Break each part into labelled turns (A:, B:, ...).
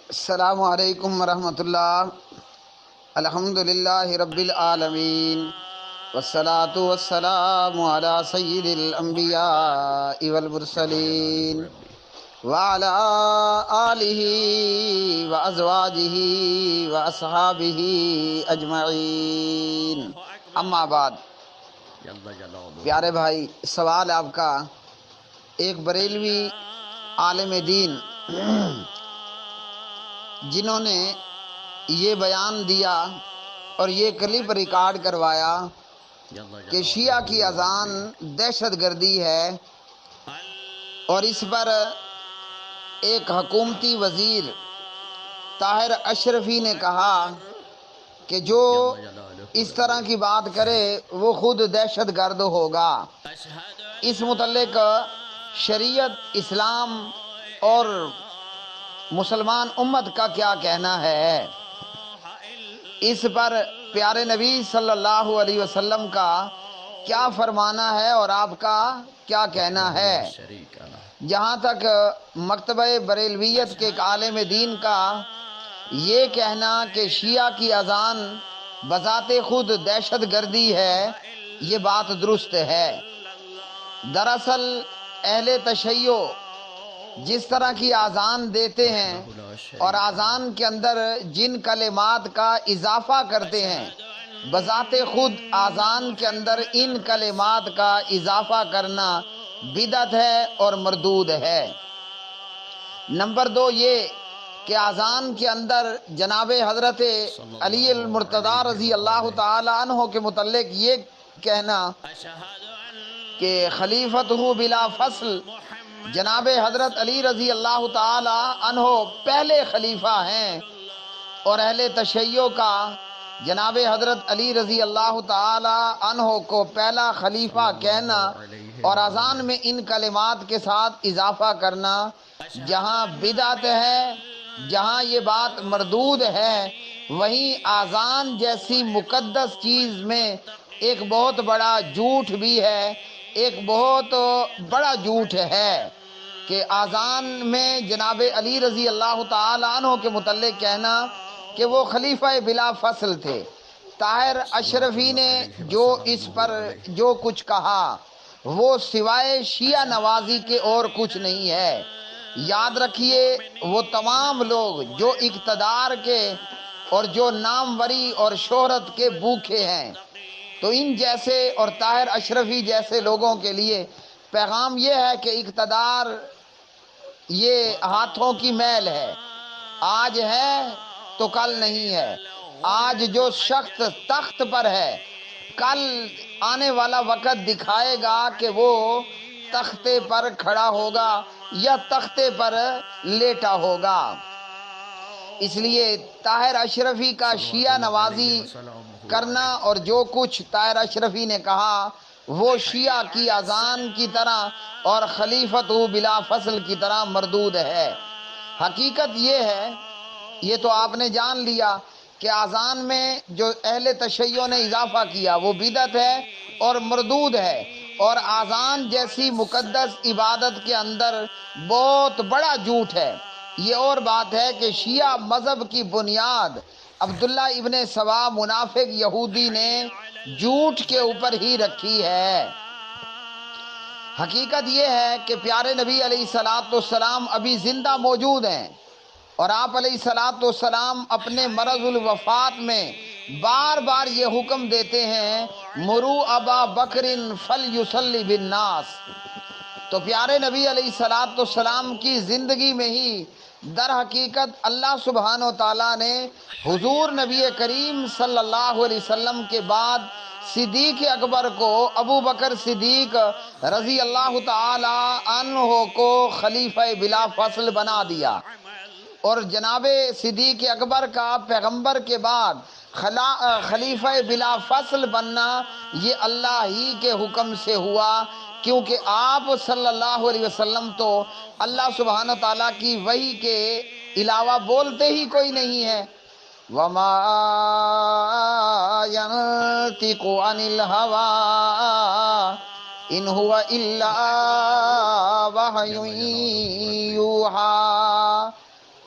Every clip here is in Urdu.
A: السلام علیکم ورحمۃ اللہ۔ الحمد للہ رب العالمین، والصلاة والسلام علی سید الانبیاء والمرسلین، وعلی آلہ وازواجہ واصحابہ اجمعین، اما بعد۔ پیارے بھائی، سوال آپ کا، ایک بریلوی عالم دین جنہوں نے یہ بیان دیا اور یہ کلپ ریکارڈ کروایا کہ شیعہ کی اذان دہشت گردی ہے، اور اس پر ایک حکومتی وزیر طاہر اشرفی نے کہا کہ جو اس طرح کی بات کرے وہ خود دہشت گرد ہوگا۔ اس متعلق شریعت، اسلام اور مسلمان امت کا کیا کہنا ہے؟ اس پر پیارے نبی صلی اللہ علیہ وسلم کا کیا فرمانا ہے اور آپ کا کیا کہنا ہے؟ جہاں تک مکتبہ بریلویت کے ایک عالم دین کا یہ کہنا کہ شیعہ کی اذان بذات خود دہشت گردی ہے، یہ بات درست ہے۔ دراصل اہل تشیع جس طرح کی اذان دیتے ہیں اور اذان کے اندر جن کلمات کا اضافہ کرتے ہیں، بذات خود اذان کے اندر ان کلمات کا اضافہ کرنا بدعت ہے اور مردود ہے۔ نمبر 2 یہ کہ اذان کے اندر جناب حضرت علی المرتضیٰ رضی اللہ تعالی عنہ کے متعلق یہ کہنا کہ خلیفتہ بلا فصل، جناب حضرت علی رضی اللہ تعالی عنہ پہلے خلیفہ ہیں، اور اہل تشیع کا جناب حضرت علی رضی اللہ تعالی عنہ کو پہلا خلیفہ کہنا اور اذان میں ان کلمات کے ساتھ اضافہ کرنا جہاں بدعت ہے، جہاں یہ بات مردود ہے، وہیں اذان جیسی مقدس چیز میں ایک بہت بڑا جھوٹ بھی ہے، ایک بہت بڑا جھوٹ ہے کہ اذان میں جناب علی رضی اللہ تعالی عنہ کے متعلق کہنا کہ وہ خلیفہ بلا فصل تھے۔ طاہر اشرفی نے جو اس پر جو کچھ کہا وہ سوائے شیعہ نوازی کے اور کچھ نہیں ہے۔ یاد رکھیے، وہ تمام لوگ جو اقتدار کے اور جو ناموری اور شہرت کے بھوکے ہیں، تو ان جیسے اور طاہر اشرفی جیسے لوگوں کے لیے پیغام یہ ہے کہ اقتدار یہ ہاتھوں کی میل ہے، آج ہے تو کل نہیں ہے۔ آج جو شخص تخت پر ہے، کل آنے والا وقت دکھائے گا کہ وہ تختے پر کھڑا ہوگا یا تختے پر لیٹا ہوگا۔ اس لیے طاہر اشرفی کا شیعہ نوازی کرنا اور جو کچھ طاہر اشرفی نے کہا وہ شیعہ کی اذان کی طرح اور خلیفۃ بلا فصل کی طرح مردود ہے۔ حقیقت یہ ہے، یہ تو آپ نے جان لیا کہ اذان میں جو اہل تشیع نے اضافہ کیا وہ بدعت ہے اور مردود ہے، اور اذان جیسی مقدس عبادت کے اندر بہت بڑا جھوٹ ہے۔ یہ اور بات ہے کہ شیعہ مذہب کی بنیاد عبداللہ ابن سبا منافق یہودی نے جھوٹ کے اوپر ہی رکھی ہے۔ حقیقت یہ ہے کہ پیارے نبی علیہ الصلوۃ والسلام ابھی زندہ موجود ہیں، اور آپ علیہ الصلوۃ والسلام اپنے مرض الوفات میں بار بار یہ حکم دیتے ہیں، مرو ابا بکر فلیصلی بالناس۔ تو پیارے نبی علیہ الصلوۃ والسلام کی زندگی میں ہی در حقیقت اللہ سبحانہ و تعالیٰ نے حضور نبی کریم صلی اللہ علیہ وسلم کے بعد صدیق اکبر کو، ابو بکر صدیق رضی اللہ تعالی عنہ کو خلیفہ بلا فصل بنا دیا، اور جناب صدیق اکبر کا پیغمبر کے بعد خلیفہ بلا فصل بننا یہ اللہ ہی کے حکم سے ہوا، کیونکہ آپ صلی اللہ علیہ وسلم تو اللہ سبحانہ تعالیٰ کی وحی کے علاوہ بولتے ہی کوئی نہیں ہے۔ وَمَا يَنطِقُ عَنِ الْهَوَىٰ إِنْ هُوَ إِلَّا وَحْيٌ يُوحَىٰ۔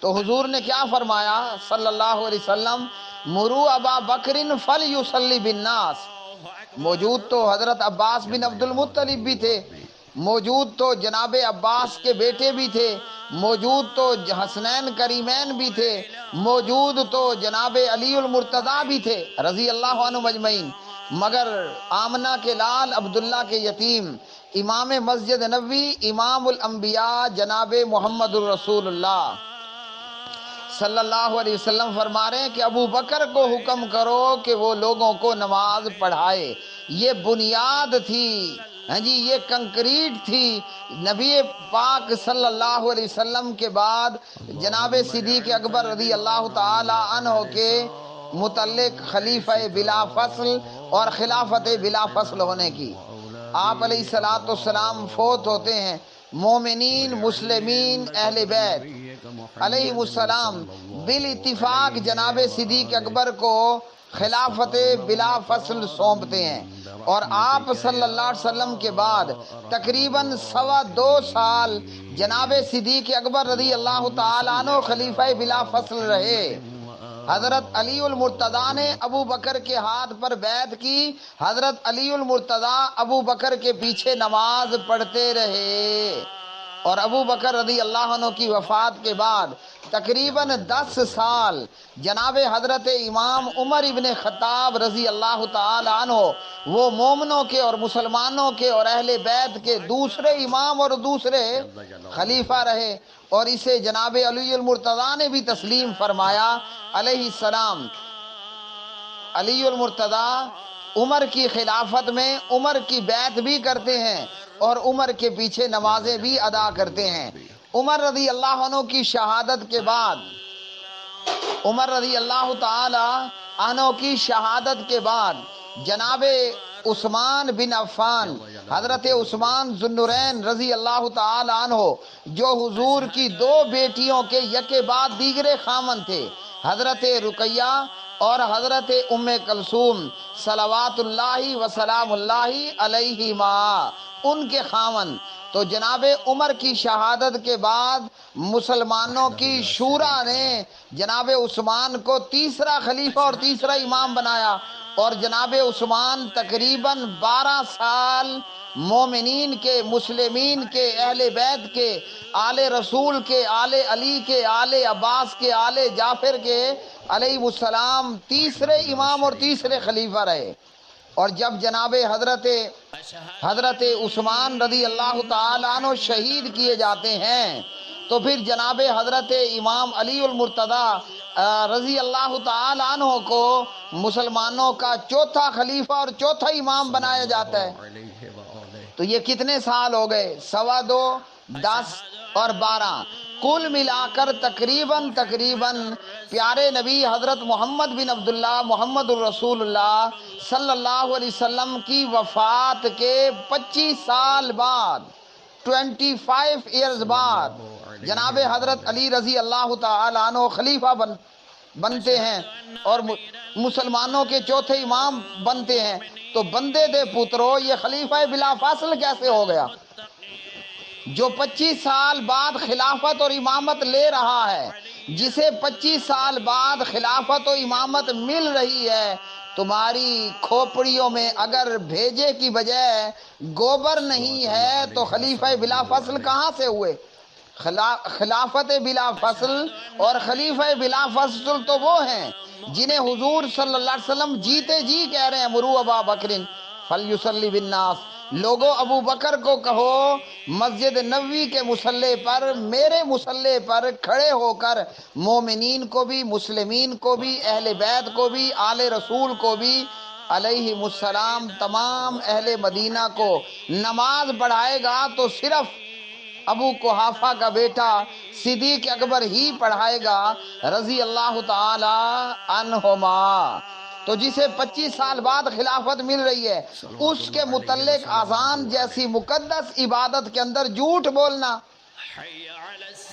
A: تو حضور نے کیا فرمایا صلی اللہ علیہ وسلم، مرو ابا بکر فلیصلی بالناس۔ موجود تو حضرت عباس بن عبد المطلب بھی تھے، موجود تو جناب عباس کے بیٹے بھی تھے، موجود تو حسنین کریمین بھی تھے، موجود تو جناب علی المرتضیٰ بھی تھے رضی اللہ عنہ مجمعین، مگر آمنہ کے لال عبداللہ کے یتیم امام مسجد نبوی امام الانبیاء جناب محمد الرسول اللہ صلی اللہ علیہ وسلم فرما رہے ہیں کہ ابو بکر کو حکم کرو کہ وہ لوگوں کو نماز پڑھائے۔ یہ بنیاد تھی، ہاں جی، یہ کنکریٹ تھی نبی پاک صلی اللہ علیہ وسلم کے بعد جناب صدیق اکبر رضی اللہ تعالی عنہ کے متعلق خلیفہ بلا فصل اور خلافت بلا فصل ہونے کی۔ آپ علیہ الصلوۃ والسلام فوت ہوتے ہیں، مومنین مسلمین اہل بیت علیہ السلام بالاتفاق جناب صدیق اکبر کو خلافت بلا فصل سونپتے ہیں، اور آپ صلی اللہ علیہ وسلم کے بعد تقریباً 2.25 سال جناب صدیق اکبر رضی اللہ تعالیٰ عنہ خلیفہ بلا فصل رہے۔ حضرت علی المرتضیٰ نے ابو بکر کے ہاتھ پر بیعت کی، حضرت علی المرتضیٰ ابو بکر کے پیچھے نماز پڑھتے رہے، اور ابو بکر رضی اللہ عنہ کی وفات کے بعد تقریباً 10 سال جناب حضرت امام عمر ابن خطاب رضی اللہ تعالی عنہ وہ مومنوں کے اور مسلمانوں کے اور اہل بیت کے دوسرے امام اور دوسرے خلیفہ رہے، اور اسے جناب علی المرتضیٰ نے بھی تسلیم فرمایا علیہ السلام۔ علی المرتضیٰ عمر کی خلافت میں عمر کی بیعت بھی کرتے ہیں اور عمر کے پیچھے نمازیں بھی ادا کرتے ہیں۔ عمر رضی اللہ عنہ کی شہادت کے بعد، عمر رضی اللہ تعالی عنہ کی شہادت کے بعد جناب عثمان بن عفان، حضرت عثمان ذو النورین رضی اللہ تعالی عنہ، جو حضور کی 2 بیٹیوں کے یکے بعد دیگرے خامن تھے، حضرت رقیہ اور حضرت ام کلثوم صلوات اللہ وسلام اللہ علیہما، ان کے خامن، تو جناب عمر کی شہادت کے بعد مسلمانوں کی شورا نے جناب عثمان کو تیسرا خلیفہ اور تیسرا امام بنایا، اور جناب عثمان تقریباً 12 سال مومنین کے، مسلمین کے، اہل بیت کے، آل رسول کے، آل علی کے، آل عباس کے، آل جعفر کے علیہ السلام تیسرے امام اور تیسرے خلیفہ رہے۔ اور جب جناب حضرت عثمان رضی اللہ تعالی عنہ شہید کیے جاتے ہیں، تو پھر جناب حضرت امام علی المرتضیٰ رضی اللہ تعالی عنہ کو مسلمانوں کا چوتھا خلیفہ اور چوتھا امام بنایا جاتا ہے۔ تو یہ کتنے سال ہو گئے؟ 2.25 10 اور 12، کل ملا کر تقریباً پیارے نبی حضرت محمد بن عبداللہ محمد الرسول اللہ صلی اللہ علیہ وسلم کی وفات کے 25 سال بعد، 25 ایئرز بعد جناب حضرت علی رضی اللہ تعالی عنہ خلیفہ بنتے ہیں اور مسلمانوں کے چوتھے امام بنتے ہیں۔ تو بندے دے پترو، یہ خلیفہ بلا فاصل کیسے ہو گیا؟ جو 25 سال بعد خلافت اور امامت لے رہا ہے، جسے 25 سال بعد خلافت و امامت مل رہی ہے، تمہاری کھوپڑیوں میں اگر بھیجے کی بجائے گوبر نہیں ہے تو خلیفہ بلا فصل کہاں سے ہوئے؟ خلافت بلا فصل اور خلیفہ بلا فصل تو وہ ہیں جنہیں حضور صلی اللہ علیہ وسلم جیتے جی کہہ رہے ہیں، مرو ابا بکر فلیصلی بالناس، لوگوں ابو بکر کو کہو مسجد نبوی کے مصلی پر، میرے مصلی پر کھڑے ہو کر مومنین کو بھی، مسلمین کو بھی، اہل بیت کو بھی، آل رسول کو بھی علیہ السلام تمام اہل مدینہ کو نماز پڑھائے گا تو صرف ابو قحافہ کا بیٹا صدیق اکبر ہی پڑھائے گا رضی اللہ تعالی عنہما۔ تو جسے 25 سال بعد خلافت مل رہی ہے، اس کے متعلق اذان جیسی مقدس عبادت کے اندر جھوٹ بولنا،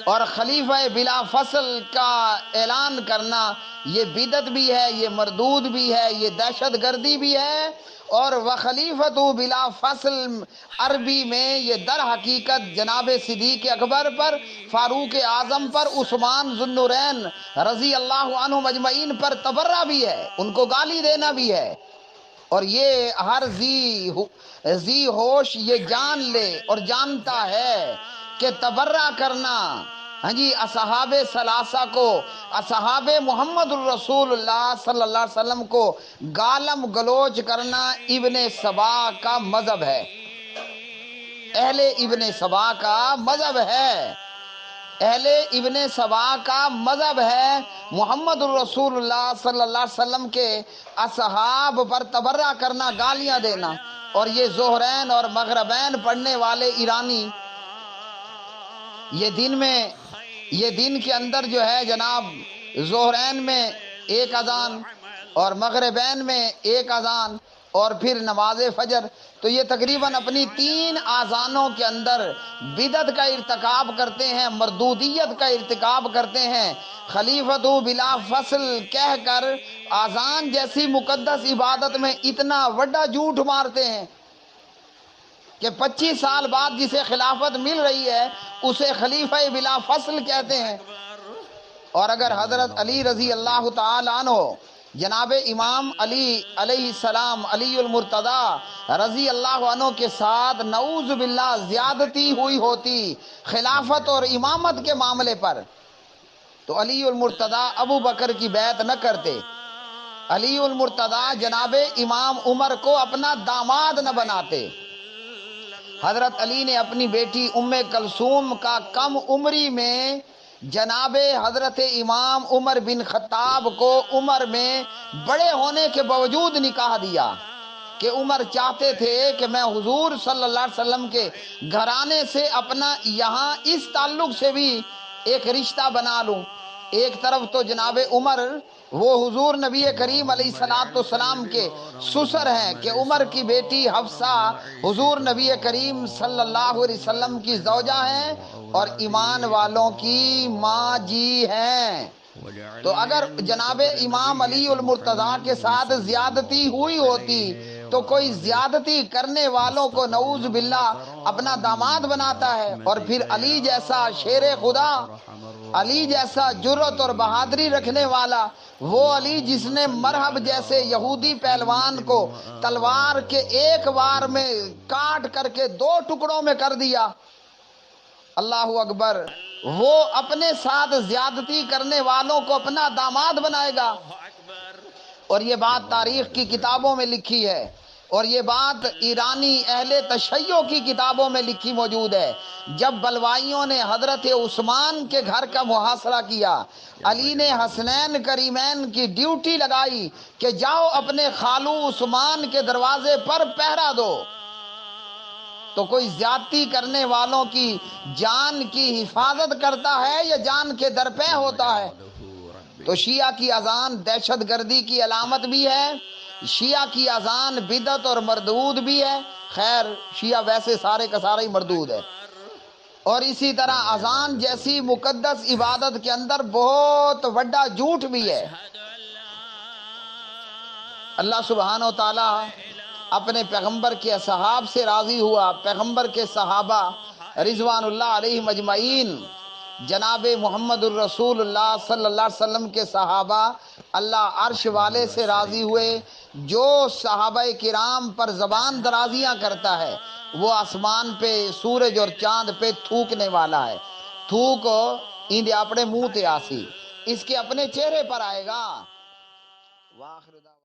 A: اور خلیفہ بلا فصل کا اعلان کرنا یہ بدعت بھی ہے، یہ مردود بھی ہے، یہ دہشت گردی بھی ہے۔ اور وخلیفۃ بلا فصل عربی میں یہ در حقیقت جناب صدیق اکبر پر، فاروق اعظم پر، عثمان ذو النورین رضی اللہ عنہم اجمعین پر تبرہ بھی ہے، ان کو گالی دینا بھی ہے۔ اور یہ ہر ذی ہوش یہ جان لے اور جانتا ہے کہ تبرہ کرنا، ہاں جی، اصحاب ثلاثہ کو، اصحاب محمد الرسول اللہ صلی اللہ علیہ وسلم کو گالم گلوچ کرنا ابن سبا کا مذہب ہے، اہل ابن سبا کا مذہب ہے، اہل ابن سبا کا مذہب ہے۔ محمد الرسول اللہ صلی اللہ علیہ وسلم کے اصحاب پر تبرہ کرنا، گالیاں دینا۔ اور یہ ظہرین اور مغربین پڑھنے والے ایرانی یہ دن کے اندر جو ہے جناب ظہرین میں ایک اذان اور مغربین میں ایک اذان اور پھر نماز فجر، تو یہ تقریباً اپنی 3 اذانوں کے اندر بدعت کا ارتکاب کرتے ہیں، مردودیت کا ارتکاب کرتے ہیں۔ خلیفۃ بلا فصل کہہ کر اذان جیسی مقدس عبادت میں اتنا بڑا جھوٹ مارتے ہیں کہ 25 سال بعد جسے خلافت مل رہی ہے اسے خلیفہ بلا فصل کہتے ہیں۔ اور اگر حضرت علی رضی اللہ تعالی عنہ، جناب امام علی علیہ السلام، علی المرتضی رضی اللہ عنہ کے ساتھ نعوذ باللہ زیادتی ہوئی ہوتی خلافت اور امامت کے معاملے پر، تو علی المرتضی ابو بکر کی بیعت نہ کرتے، علی المرتضی جناب امام عمر کو اپنا داماد نہ بناتے۔ حضرت علی نے اپنی بیٹی ام کلثوم کا کم عمری میں جناب حضرت امام عمر بن خطاب کو عمر میں بڑے ہونے کے باوجود نکاح دیا کہ عمر چاہتے تھے کہ میں حضور صلی اللہ علیہ وسلم کے گھرانے سے اپنا یہاں اس تعلق سے بھی ایک رشتہ بنا لوں۔ ایک طرف تو جناب عمر وہ حضور نبی کریم علیہ الصلوۃ والسلام کے سسر ہیں کہ عمر کی بیٹی حفصہ حضور نبی کریم صلی اللہ علیہ وسلم کی زوجہ ہیں اور ایمان والوں کی ماں جی ہیں۔ تو اگر جناب امام علی المرتضی کے ساتھ زیادتی ہوئی ہوتی تو کوئی زیادتی کرنے والوں کو نعوذ باللہ اپنا داماد بناتا ہے۔ اور پھر علی جیسا شیر خدا، علی جیسا جرأت اور بہادری رکھنے والا، وہ علی جس نے مرحب جیسے یہودی پہلوان کو تلوار کے ایک وار میں کاٹ کر کے 2 ٹکڑوں میں کر دیا، اللہ اکبر، وہ اپنے ساتھ زیادتی کرنے والوں کو اپنا داماد بنائے گا۔ اور یہ بات تاریخ کی کتابوں میں لکھی ہے، اور یہ بات ایرانی اہل تشیع کی کتابوں میں لکھی موجود ہے۔ جب بلوائیوں نے حضرت عثمان کے گھر کا محاصرہ کیا، علی نے حسنین کریمین کی ڈیوٹی لگائی کہ جاؤ اپنے خالو عثمان کے دروازے پر پہرا دو، تو کوئی زیادتی کرنے والوں کی جان کی حفاظت کرتا ہے یا جان کے درپے ہوتا ہے؟ تو شیعہ کی اذان دہشت گردی کی علامت بھی ہے، شیعہ کی اذان بدعت اور مردود بھی ہے۔ خیر شیعہ ویسے سارے کا سارا ہی مردود ہے۔ اور اسی طرح اذان جیسی مقدس عبادت کے اندر بہت بڑا جھوٹ بھی ہے۔ اللہ سبحانہ و تعالی اپنے پیغمبر کے اصحاب سے راضی ہوا، پیغمبر کے صحابہ رضوان اللہ علیہم اجمعین، جناب محمد الرسول اللہ صلی اللہ علیہ وسلم کے صحابہ اللہ عرش والے سے راضی ہوئے۔ جو صحابہ کرام پر زبان درازیاں کرتا ہے وہ آسمان پہ سورج اور چاند پہ تھوکنے والا ہے، تھوک ایندے اپنے منہ تے آسی، اس کے اپنے چہرے پر آئے گا۔